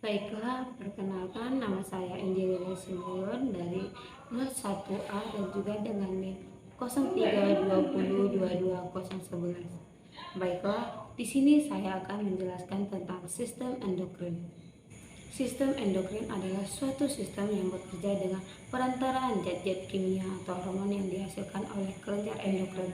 Baiklah, perkenalkan nama saya Angelina Simeon dari NER 1A dan juga dengan NIM 0320220111. Baiklah, di sini saya akan menjelaskan tentang sistem endokrin. Sistem endokrin adalah suatu sistem yang bekerja dengan perantaraan zat-zat kimia atau hormon yang dihasilkan oleh kelenjar endokrin.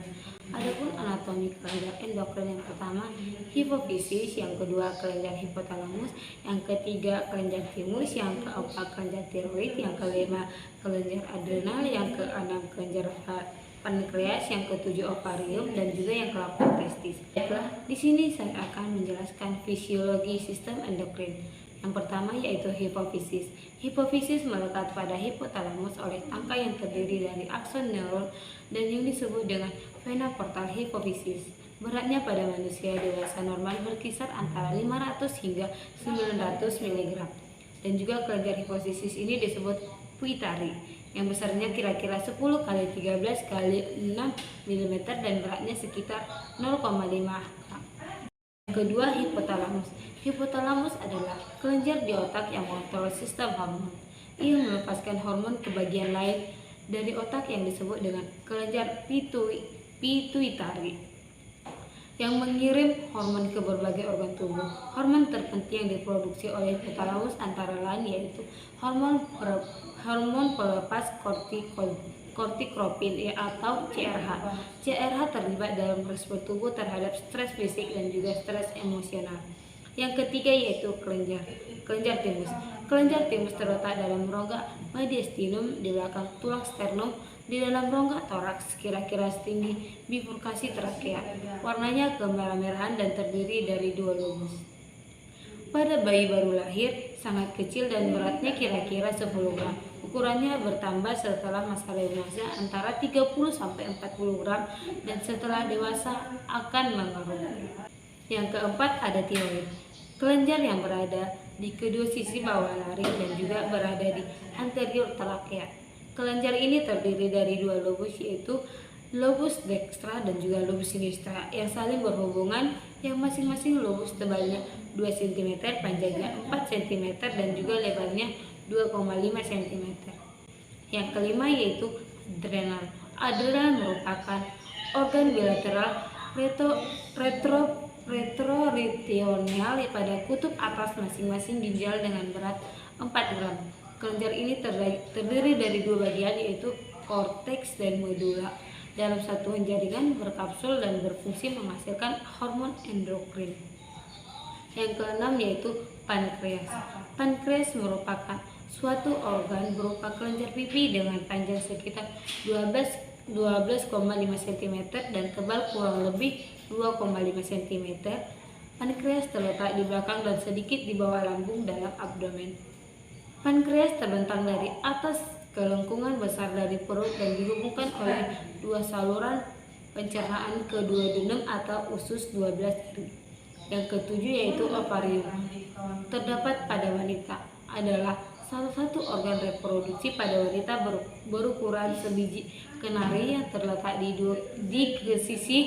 Adapun anatomi kelenjar endokrin yang pertama hipofisis, yang kedua kelenjar hipotalamus, yang ketiga kelenjar timus, yang keempat kelenjar tiroid, yang kelima kelenjar adrenal, yang keenam kelenjar pankreas, yang ketujuh ovarium, dan juga yang ke-8 testis. Baiklah, di sini saya akan menjelaskan fisiologi sistem endokrin. Yang pertama yaitu hipofisis. Hipofisis melekat pada hipotalamus oleh tangkai yang terdiri dari akson neuron dan yang disebut dengan vena portal hipofisis. Beratnya pada manusia dewasa normal berkisar antara 500 hingga 900 mg. Dan juga kelenjar hipofisis ini disebut pituitari yang besarnya kira-kira 10 kali 13 kali 6 mm dan beratnya sekitar 0,5 gram. Kedua, hipotalamus. Hipotalamus adalah kelenjar di otak yang mengontrol sistem hormon. Ia melepaskan hormon ke bagian lain dari otak yang disebut dengan kelenjar pituitari yang mengirim hormon ke berbagai organ tubuh. Hormon terpenting yang diproduksi oleh hipotalamus antara lain yaitu hormon pelepas kortikotropin atau CRH. CRH terlibat dalam respon tubuh terhadap stres fisik dan juga stres emosional. Yang ketiga yaitu kelenjar timus. Kelenjar timus terletak dalam rongga mediastinum di belakang tulang sternum di dalam rongga toraks kira-kira setinggi bifurkasi trakea. Warnanya kemerah-merahan dan terdiri dari 2 lobus. Pada bayi baru lahir sangat kecil dan beratnya kira-kira 10 gram. Ukurannya bertambah setelah masa dewasa antara 30 sampai 40 gram dan setelah dewasa akan menurun. Yang keempat ada tiroid. Kelenjar yang berada di kedua sisi bawah laring dan juga berada di anterior trakea. Kelenjar ini terdiri dari 2 lobus yaitu lobus dextra dan juga lobus sinistra yang saling berhubungan, yang masing-masing lobus tebalnya 2 cm, panjangnya 4 cm dan juga lebarnya 2,5 cm. Yang kelima yaitu adrenal. Adrenal merupakan organ bilateral retroritoneal pada kutub atas masing-masing ginjal dengan berat 4 gram. Kelenjar ini terdiri dari 2 bagian yaitu korteks dan medula. Dalam satuan jaringan berkapsul dan berfungsi menghasilkan hormon endokrin. Yang keenam yaitu pankreas. Pankreas merupakan suatu organ berupa kelenjar pipi dengan panjang sekitar 12,5 cm dan tebal kurang lebih 2,5 cm. Pankreas terletak di belakang dan sedikit di bawah lambung dalam abdomen. Pankreas terbentang dari atas ke lengkungan besar dari perut dan dihubungkan oleh 2 saluran pencernaan ke 2 duodenum atau usus 12 jari. Yang ketujuh yaitu ovarium. Terdapat pada wanita adalah salah satu organ reproduksi pada wanita berukuran sebiji kenari yang terletak di sisi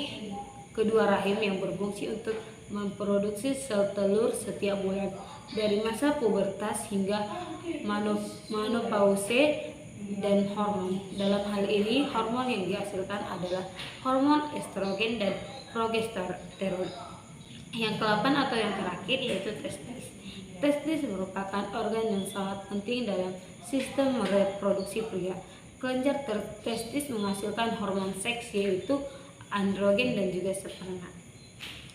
kedua rahim yang berfungsi untuk memproduksi sel telur setiap bulan dari masa pubertas hingga menopause dan hormon. Dalam hal ini hormon yang dihasilkan adalah hormon estrogen dan progesteron. Yang ke-8 atau yang terakhir yaitu testis. Testis merupakan organ yang sangat penting dalam sistem reproduksi pria. Kelenjar testis menghasilkan hormon seks yaitu androgen dan juga sperma.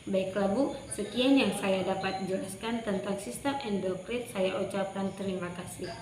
Baiklah Bu, sekian yang saya dapat jelaskan tentang sistem endokrin. Saya ucapkan terima kasih.